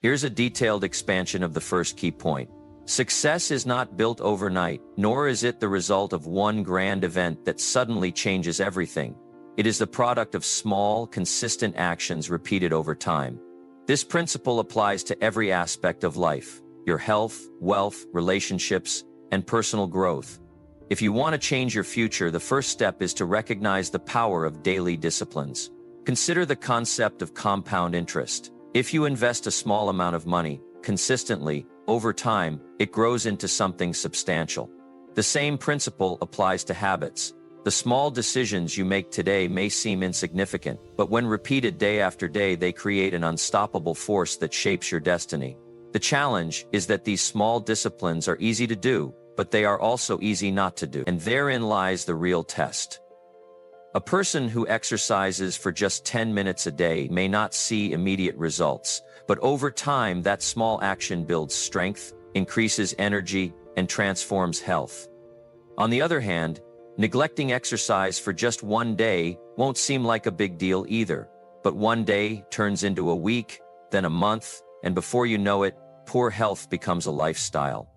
Here's a detailed expansion of the first key point. Success is not built overnight, nor is it the result of one grand event that suddenly changes everything. It is the product of small, consistent actions repeated over time. This principle applies to every aspect of life: your health, wealth, relationships, and personal growth. If you want to change your future, the first step is to recognize the power of daily disciplines. Consider the concept of compound interest. If you invest a small amount of money, consistently, over time, it grows into something substantial. The same principle applies to habits. The small decisions you make today may seem insignificant, but when repeated day after day, they create an unstoppable force that shapes your destiny. The challenge is that these small disciplines are easy to do, but they are also easy not to do, and therein lies the real test. A person who exercises for just 10 minutes a day may not see immediate results, but over time that small action builds strength, increases energy, and transforms health. On the other hand, neglecting exercise for just one day won't seem like a big deal either, but one day turns into a week, then a month, and before you know it, poor health becomes a lifestyle.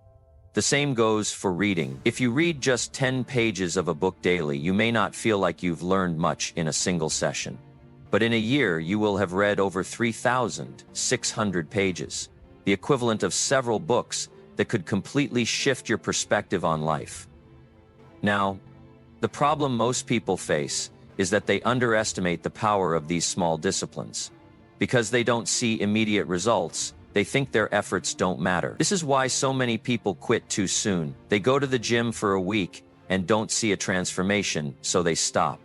The same goes for reading. If you read just 10 pages of a book daily, you may not feel like you've learned much in a single session. But in a year, you will have read over 3,600 pages, the equivalent of several books that could completely shift your perspective on life. Now, the problem most people face is that they underestimate the power of these small disciplines. Because they don't see immediate results, they think their efforts don't matter. This is why so many people quit too soon. They go to the gym for a week and don't see a transformation, so they stop.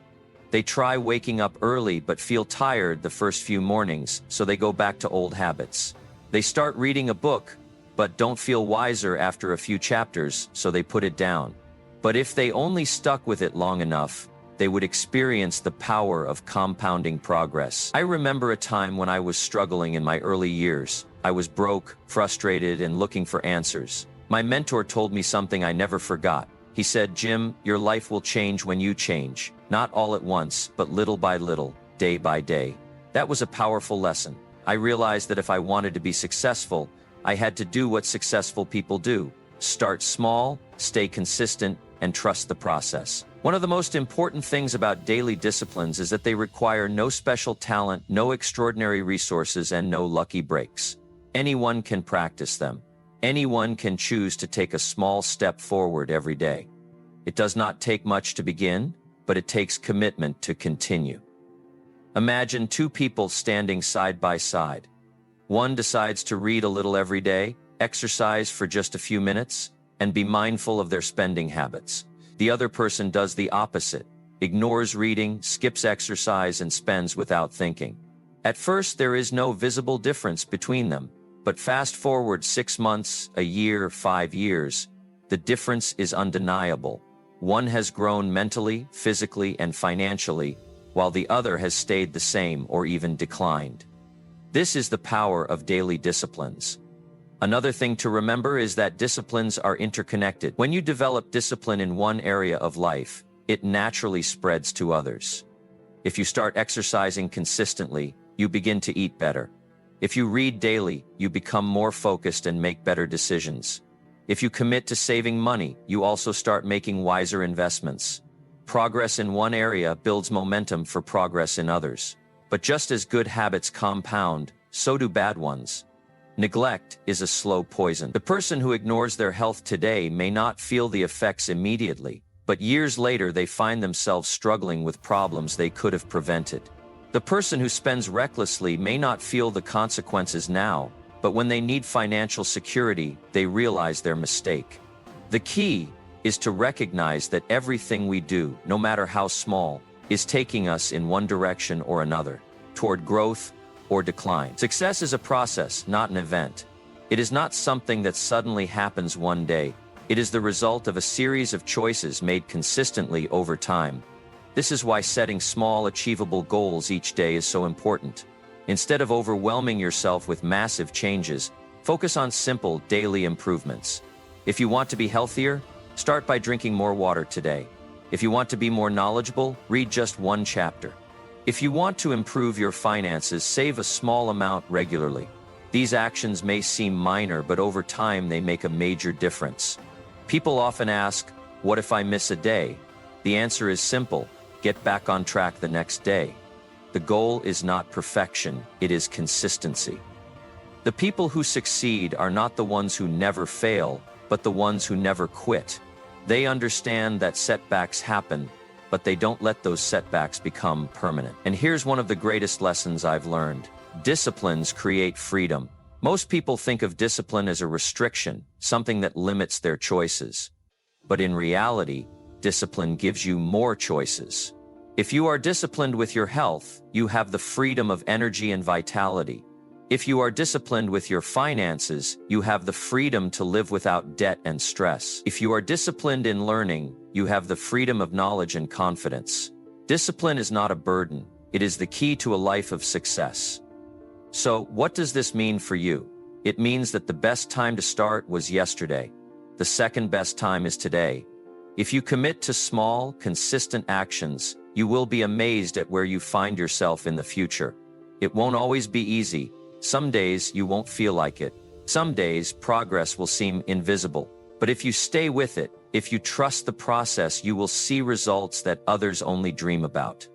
They try waking up early but feel tired the first few mornings, so they go back to old habits. They start reading a book but don't feel wiser after a few chapters, so they put it down. But if they only stuck with it long enough, they would experience the power of compounding progress. I remember a time when I was struggling in my early years. I was broke, frustrated, and looking for answers. My mentor told me something I never forgot. He said, "Jim, your life will change when you change. Not all at once, but little by little, day by day." That was a powerful lesson. I realized that if I wanted to be successful, I had to do what successful people do: start small, stay consistent, and trust the process. One of the most important things about daily disciplines is that they require no special talent, no extraordinary resources, and no lucky breaks. Anyone can practice them. Anyone can choose to take a small step forward every day. It does not take much to begin, but it takes commitment to continue. Imagine two people standing side by side. One decides to read a little every day, exercise for just a few minutes, and be mindful of their spending habits. The other person does the opposite, ignores reading, skips exercise, and spends without thinking. At first, there is no visible difference between them, but fast forward 6 months, a year, 5 years, the difference is undeniable. One has grown mentally, physically, and financially, while the other has stayed the same or even declined. This is the power of daily disciplines. Another thing to remember is that disciplines are interconnected. When you develop discipline in one area of life, it naturally spreads to others. If you start exercising consistently, you begin to eat better. If you read daily, you become more focused and make better decisions. If you commit to saving money, you also start making wiser investments. Progress in one area builds momentum for progress in others. But just as good habits compound, so do bad ones. Neglect is a slow poison. The person who ignores their health today may not feel the effects immediately, but years later they find themselves struggling with problems they could have prevented. The person who spends recklessly may not feel the consequences now, but when they need financial security, they realize their mistake. The key is to recognize that everything we do, no matter how small, is taking us in one direction or another, toward growth or decline. Success is a process, not an event. It is not something that suddenly happens one day. It is the result of a series of choices made consistently over time. This is why setting small, achievable goals each day is so important. Instead of overwhelming yourself with massive changes, focus on simple, daily improvements. If you want to be healthier, start by drinking more water today. If you want to be more knowledgeable, read just one chapter. If you want to improve your finances, save a small amount regularly. These actions may seem minor, but over time they make a major difference. People often ask, what if I miss a day? The answer is simple: get back on track the next day. The goal is not perfection, it is consistency. The people who succeed are not the ones who never fail, but the ones who never quit. They understand that setbacks happen, but they don't let those setbacks become permanent. And here's one of the greatest lessons I've learned. Disciplines create freedom. Most people think of discipline as a restriction, something that limits their choices. But in reality, discipline gives you more choices. If you are disciplined with your health, you have the freedom of energy and vitality. If you are disciplined with your finances, you have the freedom to live without debt and stress. If you are disciplined in learning, you have the freedom of knowledge and confidence. Discipline is not a burden, it is the key to a life of success. So, what does this mean for you? It means that the best time to start was yesterday. The second best time is today. If you commit to small, consistent actions, you will be amazed at where you find yourself in the future. It won't always be easy. Some days you won't feel like it. Some days progress will seem invisible. But if you stay with it, if you trust the process, you will see results that others only dream about.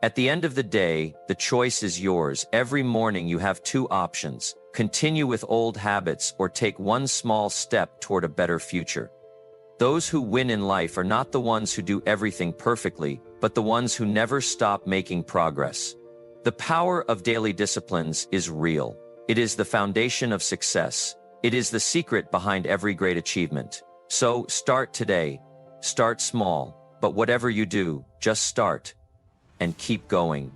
At the end of the day, the choice is yours. Every morning you have two options: continue with old habits or take one small step toward a better future. Those who win in life are not the ones who do everything perfectly, but the ones who never stop making progress. The power of daily disciplines is real. It is the foundation of success. It is the secret behind every great achievement. So, start today. Start small, but whatever you do, just start. And keep going.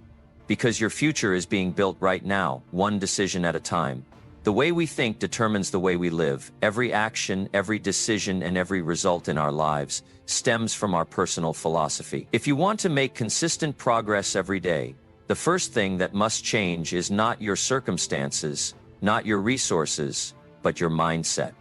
Because your future is being built right now, one decision at a time. The way we think determines the way we live. Every action, every decision, and every result in our lives stems from our personal philosophy. If you want to make consistent progress every day, the first thing that must change is not your circumstances, not your resources, but your mindset.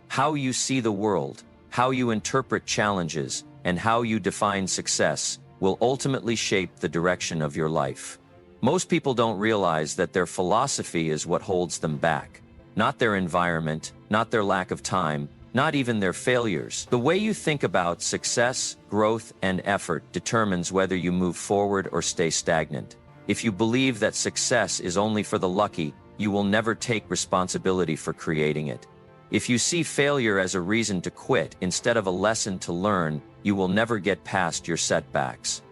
How you see the world, how you interpret challenges, and how you define success will ultimately shape the direction of your life. Most people don't realize that their philosophy is what holds them back. Not their environment, not their lack of time, not even their failures. The way you think about success, growth, and effort determines whether you move forward or stay stagnant. If you believe that success is only for the lucky, you will never take responsibility for creating it. If you see failure as a reason to quit instead of a lesson to learn, you will never get past your setbacks.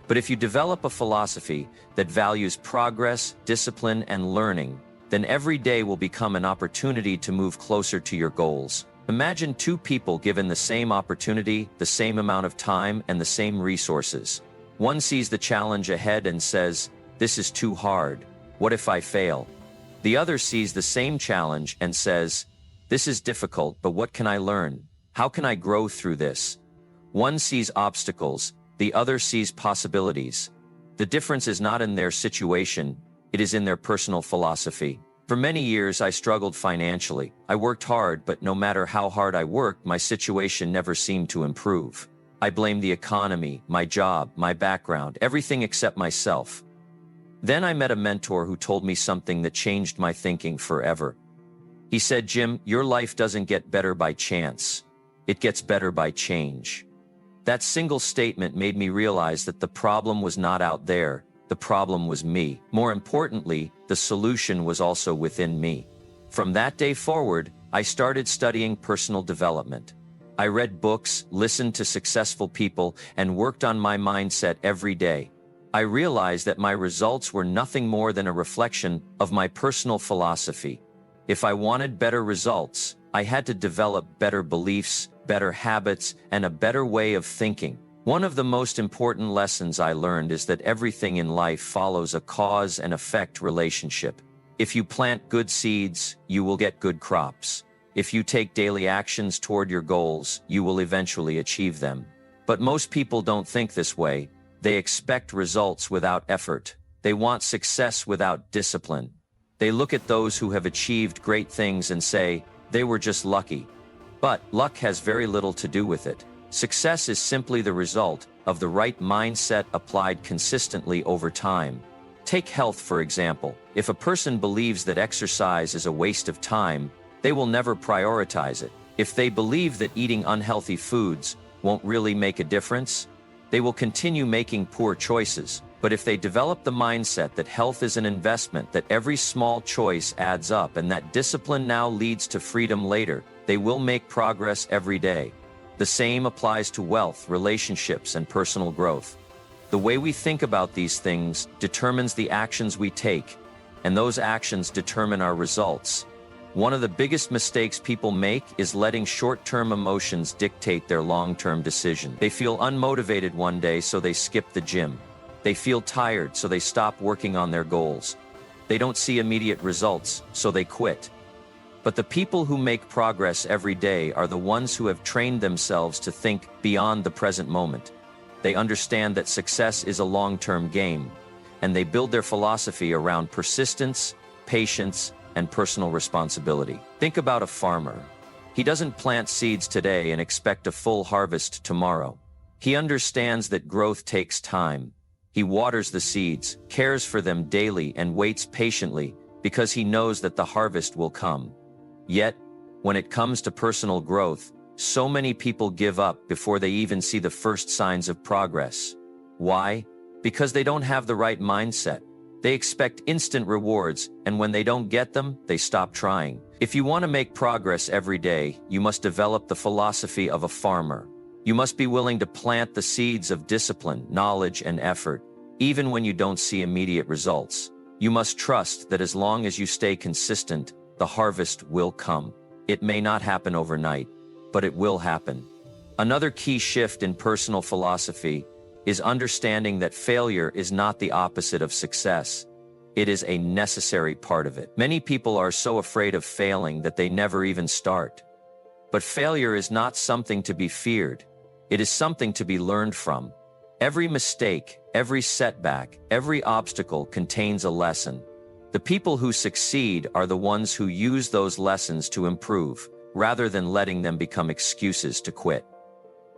But if you develop a philosophy that values progress, discipline, and learning, then every day will become an opportunity to move closer to your goals. Imagine two people given the same opportunity, the same amount of time, and the same resources. One sees the challenge ahead and says, "This is too hard. What if I fail?" The other sees the same challenge and says, "This is difficult, but what can I learn? How can I grow through this?" One sees obstacles, the other sees possibilities. The difference is not in their situation, it is in their personal philosophy. For many years I struggled financially. I worked hard, but no matter how hard I worked, my situation never seemed to improve. I blamed the economy, my job, my background, everything except myself. Then I met a mentor who told me something that changed my thinking forever. He said, "Jim, your life doesn't get better by chance. It gets better by change." That single statement made me realize that the problem was not out there, the problem was me. More importantly, the solution was also within me. From that day forward, I started studying personal development. I read books, listened to successful people, and worked on my mindset every day. I realized that my results were nothing more than a reflection of my personal philosophy. If I wanted better results, I had to develop better beliefs, better habits, and a better way of thinking. One of the most important lessons I learned is that everything in life follows a cause and effect relationship. If you plant good seeds, you will get good crops. If you take daily actions toward your goals, you will eventually achieve them. But most people don't think this way. They expect results without effort. They want success without discipline. They look at those who have achieved great things and say, "They were just lucky." But luck has very little to do with it. Success is simply the result of the right mindset applied consistently over time. Take health, for example. If a person believes that exercise is a waste of time, they will never prioritize it. If they believe that eating unhealthy foods won't really make a difference, they will continue making poor choices. But if they develop the mindset that health is an investment, that every small choice adds up, and that discipline now leads to freedom later, they will make progress every day. The same applies to wealth, relationships, and personal growth. The way we think about these things determines the actions we take, and those actions determine our results. One of the biggest mistakes people make is letting short-term emotions dictate their long-term decision. They feel unmotivated one day, so they skip the gym. They feel tired, so they stop working on their goals. They don't see immediate results, so they quit. But the people who make progress every day are the ones who have trained themselves to think beyond the present moment. They understand that success is a long-term game, and they build their philosophy around persistence, patience, and personal responsibility. Think about a farmer. He doesn't plant seeds today and expect a full harvest tomorrow. He understands that growth takes time. He waters the seeds, cares for them daily, and waits patiently because he knows that the harvest will come. Yet, when it comes to personal growth, so many people give up before they even see the first signs of progress. Why? Because they don't have the right mindset. They expect instant rewards, and when they don't get them, they stop trying. If you want to make progress every day, you must develop the philosophy of a farmer. You must be willing to plant the seeds of discipline, knowledge, and effort, even when you don't see immediate results. You must trust that as long as you stay consistent, the harvest will come. It may not happen overnight, but it will happen. Another key shift in personal philosophy is understanding that failure is not the opposite of success. It is a necessary part of it. Many people are so afraid of failing that they never even start. But failure is not something to be feared. It is something to be learned from. Every mistake, every setback, every obstacle contains a lesson. The people who succeed are the ones who use those lessons to improve, rather than letting them become excuses to quit.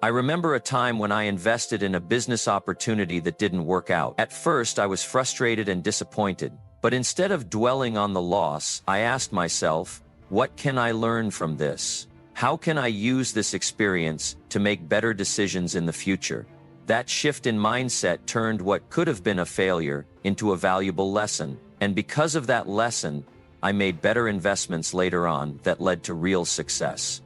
I remember a time when I invested in a business opportunity that didn't work out. At first, I was frustrated and disappointed, but instead of dwelling on the loss, I asked myself, what can I learn from this? How can I use this experience to make better decisions in the future? That shift in mindset turned what could have been a failure into a valuable lesson, and because of that lesson, I made better investments later on that led to real success.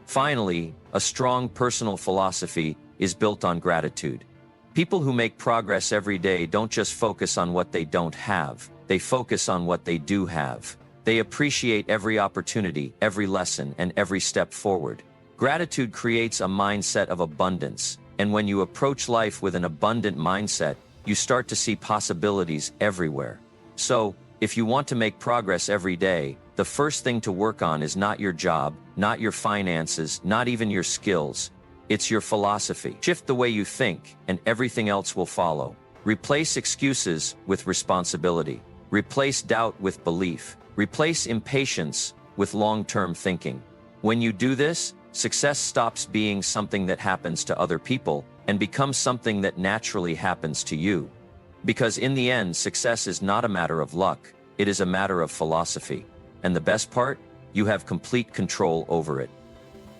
Finally, a strong personal philosophy is built on gratitude. People who make progress every day don't just focus on what they don't have, they focus on what they do have. They appreciate every opportunity, every lesson, and every step forward. Gratitude creates a mindset of abundance, and when you approach life with an abundant mindset, you start to see possibilities everywhere. So, if you want to make progress every day, the first thing to work on is not your job, not your finances, not even your skills. It's your philosophy. Shift the way you think, and everything else will follow. Replace excuses with responsibility. Replace doubt with belief. Replace impatience with long-term thinking. When you do this, success stops being something that happens to other people and becomes something that naturally happens to you. Because in the end, success is not a matter of luck, it is a matter of philosophy. And the best part? You have complete control over it.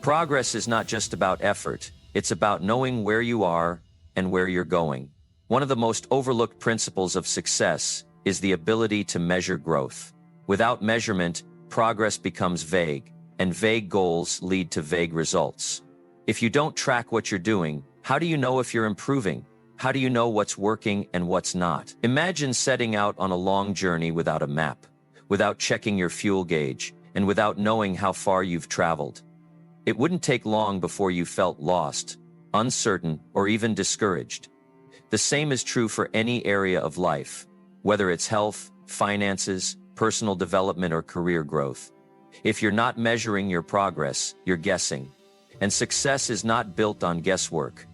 Progress is not just about effort, it's about knowing where you are and where you're going. One of the most overlooked principles of success is the ability to measure growth. Without measurement, progress becomes vague, and vague goals lead to vague results. If you don't track what you're doing, how do you know if you're improving? How do you know what's working and what's not? Imagine setting out on a long journey without a map, without checking your fuel gauge, and without knowing how far you've traveled. It wouldn't take long before you felt lost, uncertain, or even discouraged. The same is true for any area of life, whether it's health, finances, personal development, or career growth. If you're not measuring your progress, you're guessing. And success is not built on guesswork.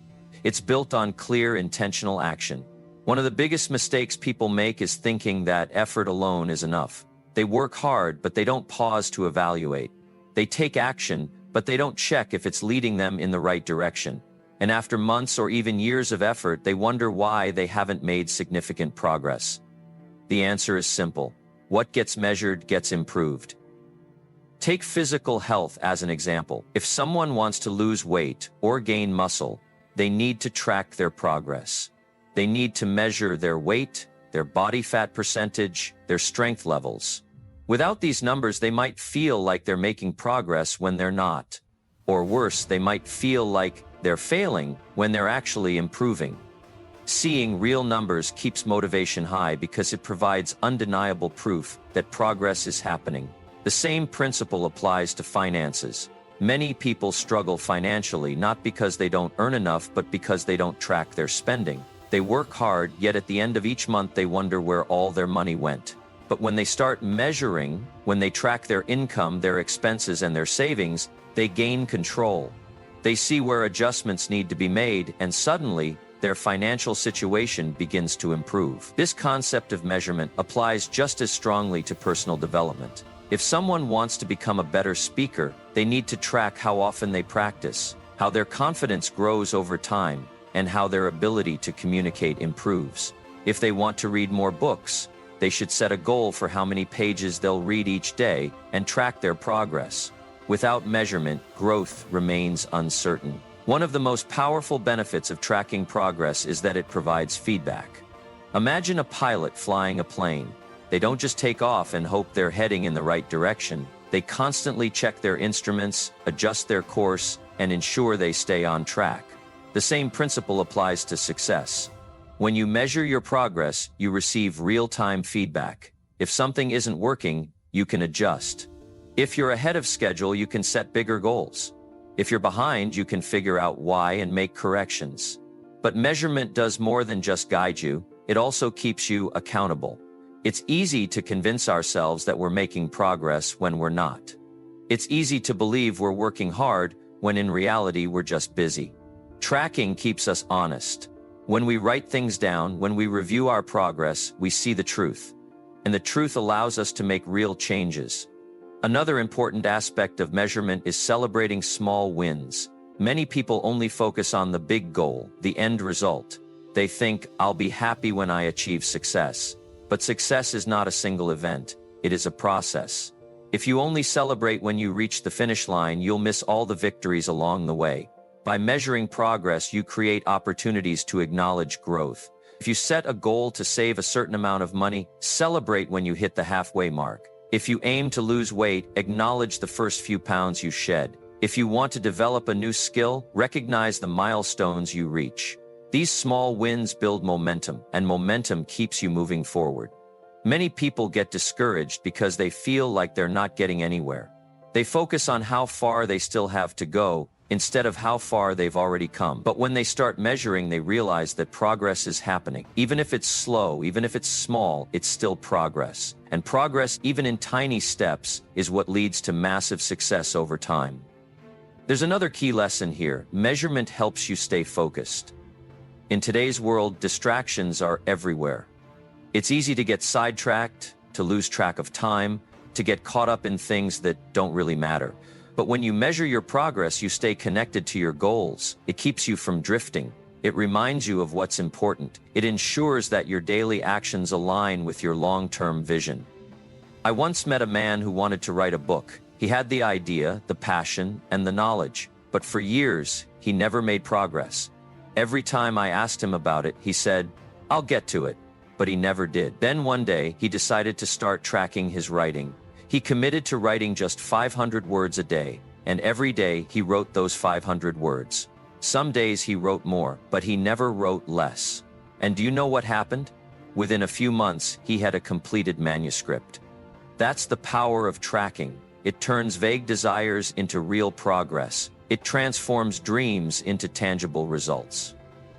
It's built on clear, intentional action. One of the biggest mistakes people make is thinking that effort alone is enough. They work hard, but they don't pause to evaluate. They take action, but they don't check if it's leading them in the right direction. And after months or even years of effort, they wonder why they haven't made significant progress. The answer is simple. What gets measured gets improved. Take physical health as an example. If someone wants to lose weight or gain muscle, they need to track their progress. They need to measure their weight, their body fat percentage, their strength levels. Without these numbers, they might feel like they're making progress when they're not. Or worse, they might feel like they're failing when they're actually improving. Seeing real numbers keeps motivation high because it provides undeniable proof that progress is happening. The same principle applies to finances. Many people struggle financially not because they don't earn enough, but because they don't track their spending. They work hard, yet at the end of each month they wonder where all their money went. But when they start measuring, when they track their income, their expenses, and their savings, they gain control. They see where adjustments need to be made, and suddenly, their financial situation begins to improve. This concept of measurement applies just as strongly to personal development. If someone wants to become a better speaker, they need to track how often they practice, how their confidence grows over time, and how their ability to communicate improves. If they want to read more books, they should set a goal for how many pages they'll read each day and track their progress. Without measurement, growth remains uncertain. One of the most powerful benefits of tracking progress is that it provides feedback. Imagine a pilot flying a plane. They don't just take off and hope they're heading in the right direction. They constantly check their instruments, adjust their course, and ensure they stay on track. The same principle applies to success. When you measure your progress, you receive real-time feedback. If something isn't working, you can adjust. If you're ahead of schedule, you can set bigger goals. If you're behind, you can figure out why and make corrections. But measurement does more than just guide you, it also keeps you accountable. It's easy to convince ourselves that we're making progress when we're not. It's easy to believe we're working hard when in reality we're just busy. Tracking keeps us honest. When we write things down, when we review our progress, we see the truth. And the truth allows us to make real changes. Another important aspect of measurement is celebrating small wins. Many people only focus on the big goal, the end result. They think, I'll be happy when I achieve success. But success is not a single event, it is a process. If you only celebrate when you reach the finish line, you'll miss all the victories along the way. By measuring progress, you create opportunities to acknowledge growth. If you set a goal to save a certain amount of money, celebrate when you hit the halfway mark. If you aim to lose weight, acknowledge the first few pounds you shed. If you want to develop a new skill, recognize the milestones you reach. These small wins build momentum, and momentum keeps you moving forward. Many people get discouraged because they feel like they're not getting anywhere. They focus on how far they still have to go, instead of how far they've already come. But when they start measuring, they realize that progress is happening. Even if it's slow, even if it's small, it's still progress. And progress, even in tiny steps, is what leads to massive success over time. There's another key lesson here. Measurement helps you stay focused. In today's world, distractions are everywhere. It's easy to get sidetracked, to lose track of time, to get caught up in things that don't really matter. But when you measure your progress, you stay connected to your goals. It keeps you from drifting. It reminds you of what's important. It ensures that your daily actions align with your long-term vision. I once met a man who wanted to write a book. He had the idea, the passion, and the knowledge. But for years, he never made progress. Every time I asked him about it, he said, "I'll get to it." But he never did. Then one day, he decided to start tracking his writing. He committed to writing just 500 words a day, and every day he wrote those 500 words. Some days he wrote more, but he never wrote less. And do you know what happened? Within a few months, he had a completed manuscript. That's the power of tracking. It turns vague desires into real progress. It transforms dreams into tangible results.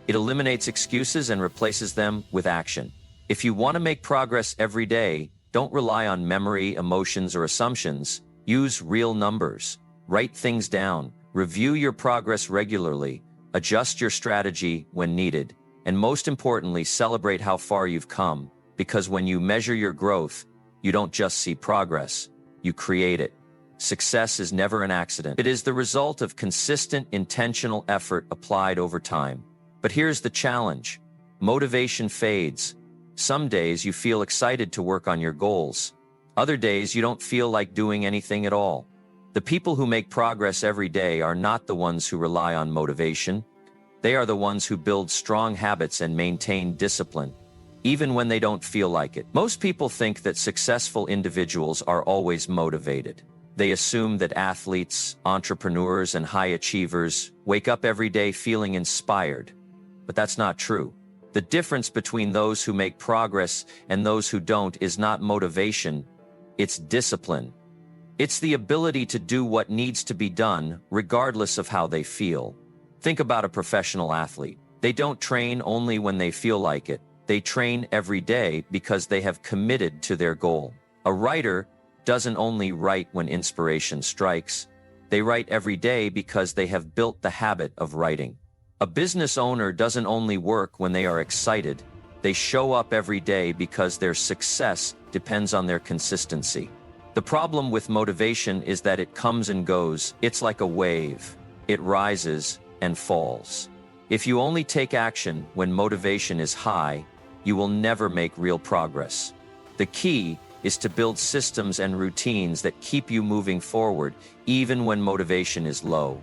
It eliminates excuses and replaces them with action. If you want to make progress every day, don't rely on memory, emotions, or assumptions. Use real numbers. Write things down. Review your progress regularly. Adjust your strategy when needed. And most importantly, celebrate how far you've come. Because when you measure your growth, you don't just see progress, you create it. Success is never an accident. It is the result of consistent, intentional effort applied over time. But here's the challenge. Motivation fades. Some days you feel excited to work on your goals. Other days you don't feel like doing anything at all. The people who make progress every day are not the ones who rely on motivation. They are the ones who build strong habits and maintain discipline, even when they don't feel like it. Most people think that successful individuals are always motivated. They assume that athletes, entrepreneurs, and high achievers wake up every day feeling inspired. But that's not true. The difference between those who make progress and those who don't is not motivation, it's discipline. It's the ability to do what needs to be done, regardless of how they feel. Think about a professional athlete. They don't train only when they feel like it. They train every day because they have committed to their goal. A writer doesn't only write when inspiration strikes. They write every day because they have built the habit of writing. A business owner doesn't only work when they are excited. They show up every day because their success depends on their consistency. The problem with motivation is that it comes and goes. It's like a wave. It rises and falls. If you only take action when motivation is high, you will never make real progress. The key is to build systems and routines that keep you moving forward, even when motivation is low.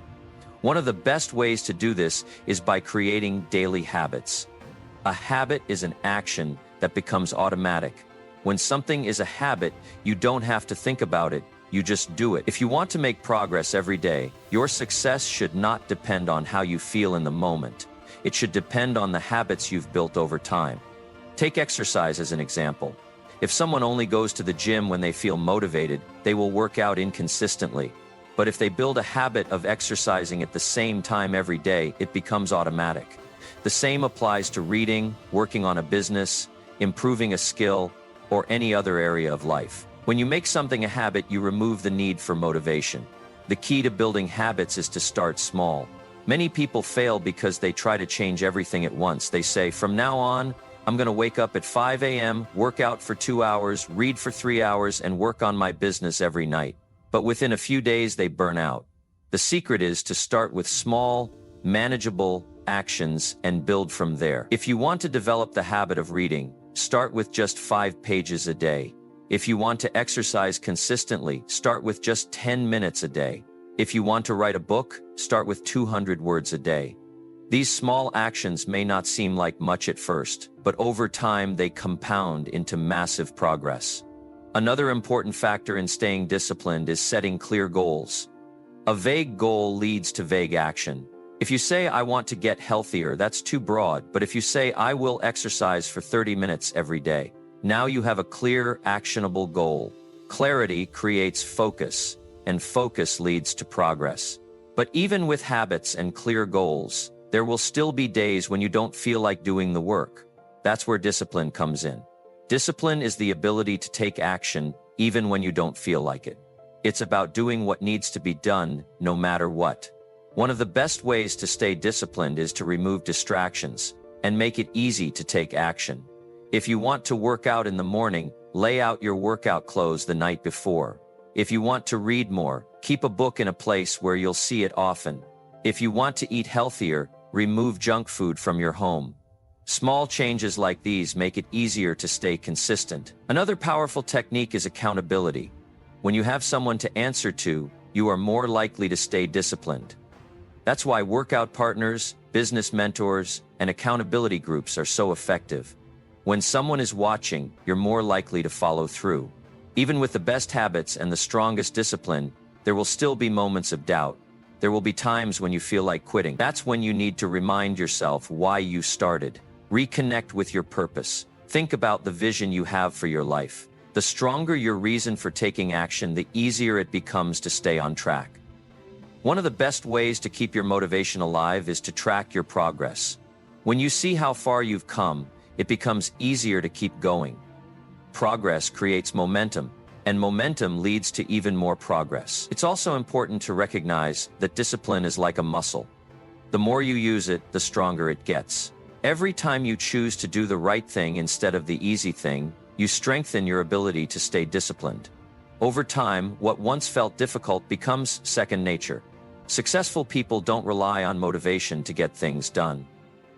One of the best ways to do this is by creating daily habits. A habit is an action that becomes automatic. When something is a habit, you don't have to think about it, you just do it. If you want to make progress every day, your success should not depend on how you feel in the moment. It should depend on the habits you've built over time. Take exercise as an example. If someone only goes to the gym when they feel motivated, they will work out inconsistently. But if they build a habit of exercising at the same time every day, it becomes automatic. The same applies to reading, working on a business, improving a skill, or any other area of life. When you make something a habit, you remove the need for motivation. The key to building habits is to start small. Many people fail because they try to change everything at once. They say, from now on, I'm going to wake up at 5 a.m., work out for 2 hours, read for 3 hours, and work on my business every night. But within a few days, they burn out. The secret is to start with small, manageable actions and build from there. If you want to develop the habit of reading, start with just 5 pages a day. If you want to exercise consistently, start with just 10 minutes a day. If you want to write a book, start with 200 words a day. These small actions may not seem like much at first, but over time they compound into massive progress. Another important factor in staying disciplined is setting clear goals. A vague goal leads to vague action. If you say, I want to get healthier, that's too broad. But if you say, I will exercise for 30 minutes every day, now you have a clear, actionable goal. Clarity creates focus, and focus leads to progress. But even with habits and clear goals, there will still be days when you don't feel like doing the work. That's where discipline comes in. Discipline is the ability to take action even when you don't feel like it. It's about doing what needs to be done, no matter what. One of the best ways to stay disciplined is to remove distractions and make it easy to take action. If you want to work out in the morning, lay out your workout clothes the night before. If you want to read more, keep a book in a place where you'll see it often. If you want to eat healthier, remove junk food from your home. Small changes like these make it easier to stay consistent. Another powerful technique is accountability. When you have someone to answer to, you are more likely to stay disciplined. That's why workout partners, business mentors, and accountability groups are so effective. When someone is watching, you're more likely to follow through. Even with the best habits and the strongest discipline, there will still be moments of doubt. There will be times when you feel like quitting. That's when you need to remind yourself why you started. Reconnect with your purpose. Think about the vision you have for your life. The stronger your reason for taking action, the easier it becomes to stay on track. One of the best ways to keep your motivation alive is to track your progress. When you see how far you've come, it becomes easier to keep going. Progress creates momentum, and momentum leads to even more progress. It's also important to recognize that discipline is like a muscle. The more you use it, the stronger it gets. Every time you choose to do the right thing instead of the easy thing, you strengthen your ability to stay disciplined. Over time, what once felt difficult becomes second nature. Successful people don't rely on motivation to get things done.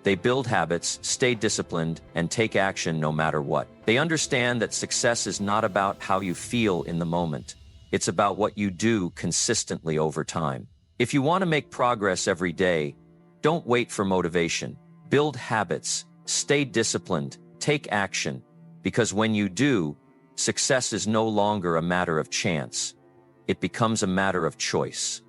They build habits, stay disciplined, and take action no matter what. They understand that success is not about how you feel in the moment. It's about what you do consistently over time. If you want to make progress every day, don't wait for motivation. Build habits, stay disciplined, take action, because when you do, success is no longer a matter of chance. It becomes a matter of choice.